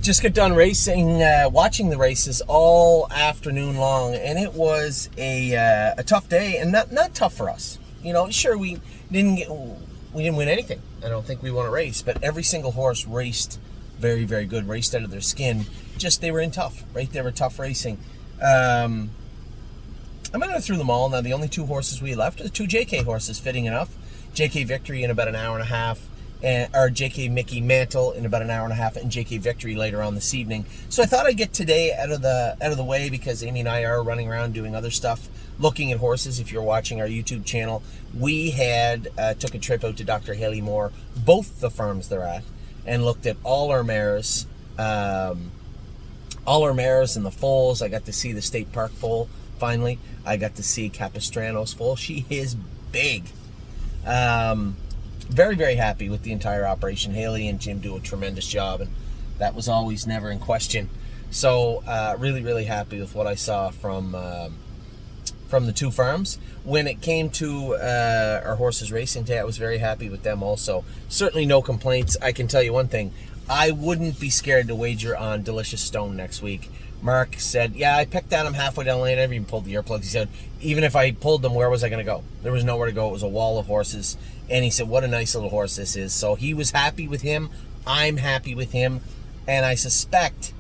Just got done racing, watching the races all afternoon long, and it was a tough day, and not tough for us. You know, sure, we didn't win anything. I don't think we won a race, but every single horse raced very, very good, raced out of their skin. Just they were in tough, right? They were tough racing. I'm going to go through them all. Now, the only two horses we left are the two JK horses, fitting enough. JK Victory in about an hour and a half, or JK Mickey Mantle in about an hour and a half, and JK Victory later on this evening. So I thought I'd get today out of the way, because Amy and I are running around doing other stuff, looking at horses. If you're watching our YouTube channel, we had took a trip out to Dr. Haley Moore, both the farms they're at, and looked at all our mares, and the foals. I got to see the State Park foal. Finally, I got to see Capistrano's foal. She is big. Very, very happy with the entire operation. Haley and Jim do a tremendous job, and that was always never in question. So really, really happy with what I saw from the two farms. When it came to our horses racing day, I was very happy with them also. Certainly no complaints. I can tell you one thing. I wouldn't be scared to wager on Delicious Stone next week. Mark said, yeah, I picked at him halfway down the lane. I never even pulled the earplugs. He said, even if I pulled them, where was I going to go? There was nowhere to go. It was a wall of horses. And he said, what a nice little horse this is. So he was happy with him. I'm happy with him. And I suspect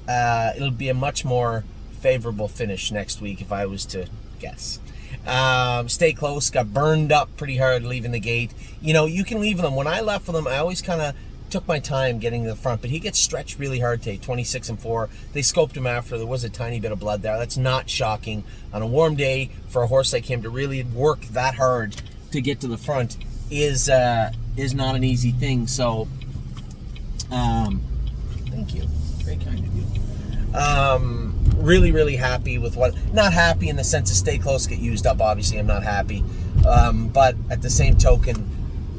it'll be a much more favorable finish next week, if I was to guess. Stay Close got burned up pretty hard leaving the gate. You know, you can leave them. When I left for them, I always kind of took my time getting to the front, but he gets stretched really hard today, 26-4. They scoped him after. There was a tiny bit of blood there. That's not shocking. On a warm day, for a horse like him to really work that hard to get to the front is not an easy thing. So, thank you. Very kind of you. Really, really happy with what... Not happy in the sense of Stay Close get used up, obviously. I'm not happy. But at the same token,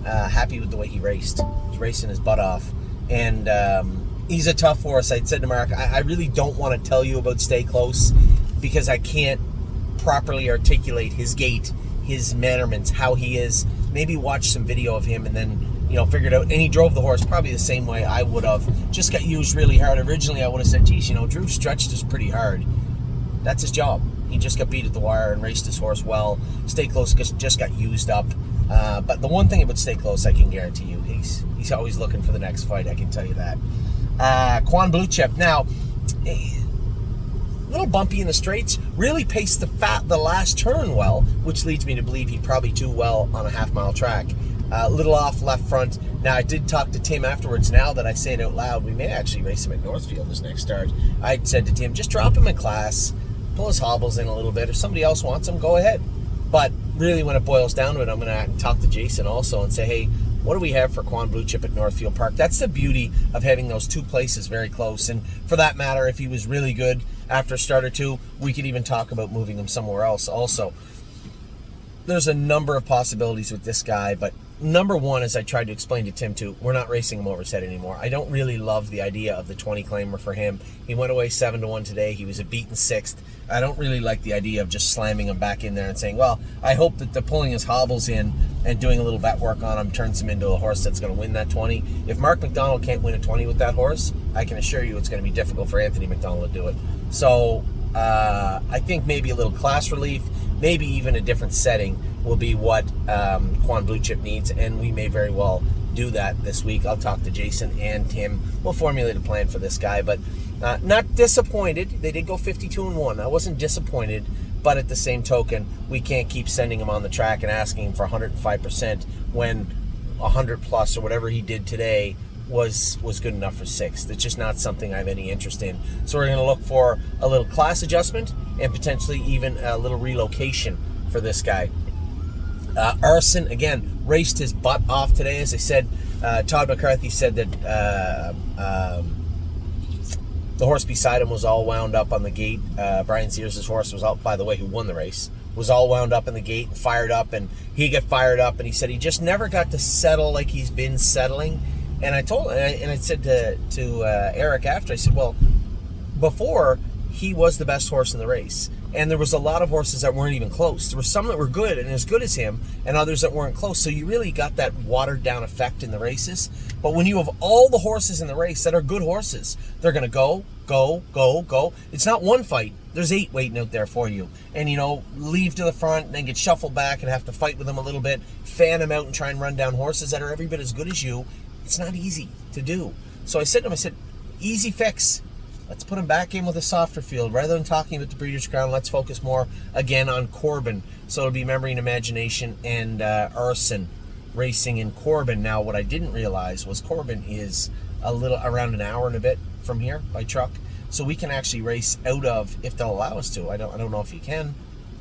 happy with the way he raced. He's racing his butt off. And he's a tough horse. I said to Mark, I really don't want to tell you about Stay Close, because I can't properly articulate his gait, his mannerments, how he is. Maybe watch some video of him and then, you know, figure it out. And he drove the horse probably the same way I would have. Just got used really hard. Originally, I would have said, geez, you know, Drew stretched us pretty hard. That's his job. He just got beat at the wire and raced his horse well. Stay Close just got used up. But the one thing about Stay Close, I can guarantee you, he's always looking for the next fight. I can tell you that. Quan Blue Chip. Now, a little bumpy in the straights. Really paced the last turn well, which leads me to believe he'd probably do well on a half-mile track. Little off left front. Now, I did talk to Tim afterwards. Now that I say it out loud, we may actually race him at Northfield this next start. I said to Tim, just drop him in class, pull his hobbles in a little bit. If somebody else wants him, go ahead. But really, when it boils down to it, I'm going to talk to Jason also and say, hey, what do we have for Quan Blue Chip at Northfield Park? That's the beauty of having those two places very close. And for that matter, if he was really good after a start or two, we could even talk about moving him somewhere else also. There's a number of possibilities with this guy, but number one, as I tried to explain to Tim too, we're not racing him over his head anymore. I don't really love the idea of the 20 claimer for him. He went away 7-1 today. He was a beaten 6th. I don't really like the idea of just slamming him back in there and saying, well, I hope that the pulling his hobbles in and doing a little vet work on him turns him into a horse that's going to win that 20. If Mark McDonald can't win a 20 with that horse, I can assure you it's going to be difficult for Anthony McDonald to do it. So I think maybe a little class relief, maybe even a different setting will be what Quan Blue Chip needs, and we may very well do that this week. I'll talk to Jason and Tim. We'll formulate a plan for this guy, but not disappointed. They did go 52-1. I wasn't disappointed, but at the same token, we can't keep sending him on the track and asking him for 105% when 100 plus or whatever he did today was good enough for 6th. It's just not something I have any interest in. So we're going to look for a little class adjustment and potentially even a little relocation for this guy. Arson, again, raced his butt off today. As I said, Todd McCarthy said that the horse beside him was all wound up on the gate. Brian Sears' horse was out, by the way, who won the race, was all wound up in the gate and fired up, and he got fired up, and he said he just never got to settle like he's been settling. And I told, and I said to Eric after, I said, well, before he was the best horse in the race. And there was a lot of horses that weren't even close. There were some that were good and as good as him, and others that weren't close. So you really got that watered down effect in the races. But when you have all the horses in the race that are good horses, they're going to go, go, go, go. It's not one fight. There's 8 waiting out there for you. And, leave to the front and then get shuffled back and have to fight with them a little bit, fan them out and try and run down horses that are every bit as good as you. It's not easy to do. So I said to him, easy fix. Let's put him back in with a softer field. Rather than talking about the Breeders' Crown, let's focus more, again, on Corbin. So it'll be Memory and Imagination and Arson racing in Corbin. Now, what I didn't realize was Corbin is around an hour and a bit from here by truck. So we can actually race out of, if they'll allow us to. I don't know if you can.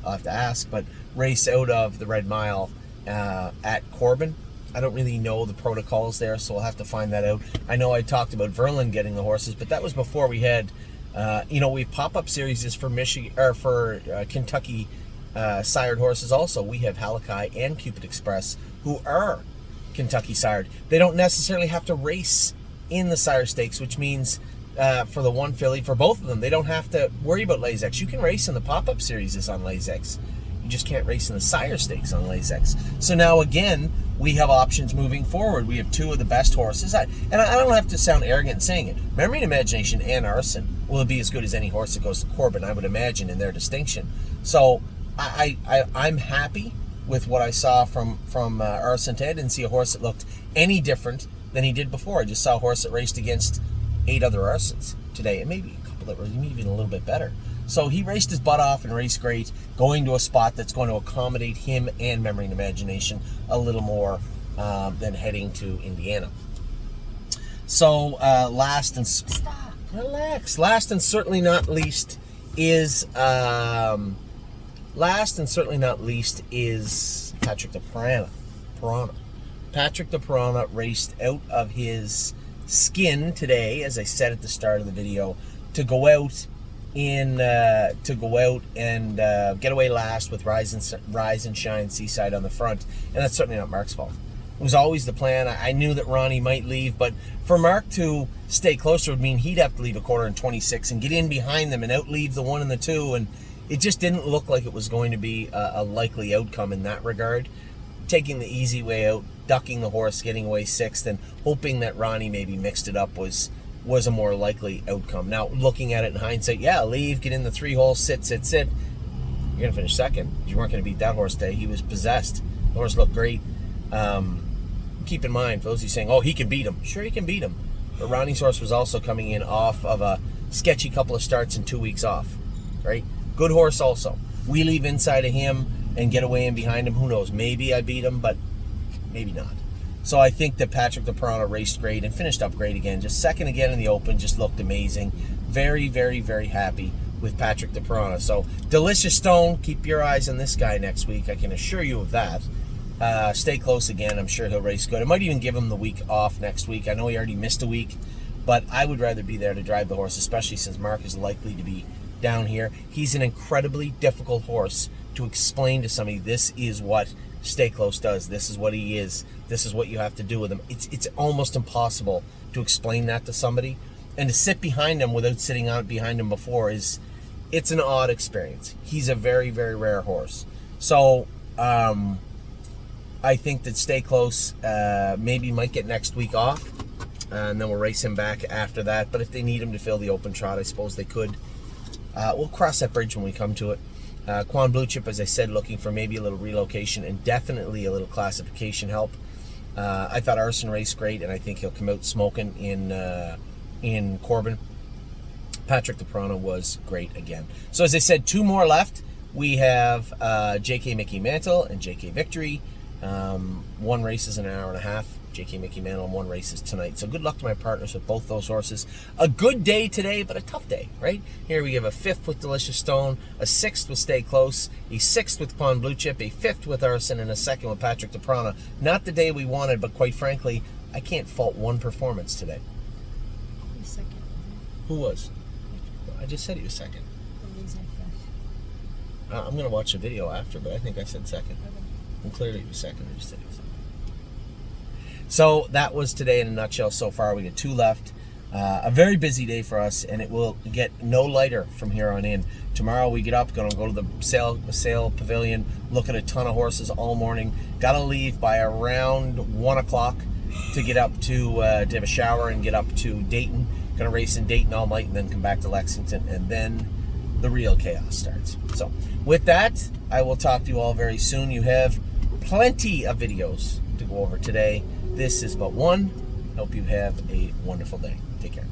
I'll have to ask. But race out of the Red Mile at Corbin. I don't really know the protocols there, so we'll have to find that out. I know I talked about Verlin getting the horses, but that was before we had, we pop-up series for Michigan or for Kentucky sired horses. Also, we have Halakai and Cupid Express, who are Kentucky sired. They don't necessarily have to race in the sire stakes, which means for the one filly, for both of them, they don't have to worry about Lasix. You can race in the pop-up series on Lasix. You just can't race in the sire stakes on Lasix. So now again, we have options moving forward. We have 2 of the best horses. And I don't have to sound arrogant in saying it. Memory and Imagination and Arson will be as good as any horse that goes to Corbin, I would imagine, in their distinction. So I'm happy with what I saw from Arson today. I didn't see a horse that looked any different than he did before. I just saw a horse that raced against 8 other Arsons today, and maybe a couple that were even a little bit better. So he raced his butt off and raced great, going to a spot that's going to accommodate him and Memory and Imagination a little more than heading to Indiana. So last and certainly not least is Patrick the Piranha. Patrick the Piranha raced out of his skin today, as I said at the start of the video, to go out and get away last with Rise and Shine Seaside on the front, and that's certainly not Mark's fault. It was always the plan. I knew that Ronnie might leave, but for Mark to stay closer would mean he'd have to leave a quarter in 26 and get in behind them and outleave the 1 and the 2, and it just didn't look like it was going to be a likely outcome in that regard. Taking the easy way out, ducking the horse, getting away 6th, and hoping that Ronnie maybe mixed it up was a more likely outcome. Now, looking at it in hindsight, leave, get in the 3-hole, sit. You're going to finish 2nd. You weren't going to beat that horse today. He was possessed. The horse looked great. Keep in mind, for those of you saying, he can beat him. Sure, he can beat him. But Ronnie's horse was also coming in off of a sketchy couple of starts and 2 weeks off, right? Good horse also. We leave inside of him and get away in behind him. Who knows? Maybe I beat him, but maybe not. So I think that Patrick the Piranha raced great and finished up great again. Just 2nd again in the Open, just looked amazing. Very, very, very happy with Patrick the Piranha. So Delicious Stone, keep your eyes on this guy next week. I can assure you of that. Stay close again. I'm sure he'll race good. I might even give him the week off next week. I know he already missed a week, but I would rather be there to drive the horse, especially since Mark is likely to be down here. He's an incredibly difficult horse to explain to somebody. This is what Stay Close does. This is what he is. This is what you have to do with him. It's almost impossible to explain that to somebody, and to sit behind him without sitting out behind him before it's an odd experience. He's a very, very rare horse. So I think that Stay Close maybe might get next week off, and then we'll race him back after that. But if they need him to fill the Open trot, I suppose they could. We'll cross that bridge when we come to it. Quan Blue Chip, as I said, looking for maybe a little relocation and definitely a little classification help. I thought Arson raced great, and I think he'll come out smoking in Corbin. Patrick the Piranha was great again. So as I said, 2 more left. We have JK Mickey Mantle and JK Victory. 1 race is an hour and a half. JK Mickey Mantle and 1 race is tonight. So good luck to my partners with both those horses. A good day today, but a tough day, right? Here we have a 5th with Delicious Stone, a 6th with Stay Close, a 6th with Quan Blue Chip, a 5th with Arson, and a 2nd with Patrick the Piranha. Not the day we wanted, but quite frankly, I can't fault one performance today. He was 2nd. Who was? I just said he was 2nd. I'm going to watch the video after, but I think I said 2nd. Okay. And clearly he was 2nd. I just said he was 2nd. So that was today in a nutshell so far. We got 2 left. A very busy day for us, and it will get no lighter from here on in. Tomorrow we get up, gonna go to the sale pavilion, look at a ton of horses all morning. Gotta leave by around 1 o'clock to get up to have a shower and get up to Dayton. Gonna race in Dayton all night and then come back to Lexington, and then the real chaos starts. So with that, I will talk to you all very soon. You have plenty of videos to go over today. This is but one. Hope you have a wonderful day. Take care.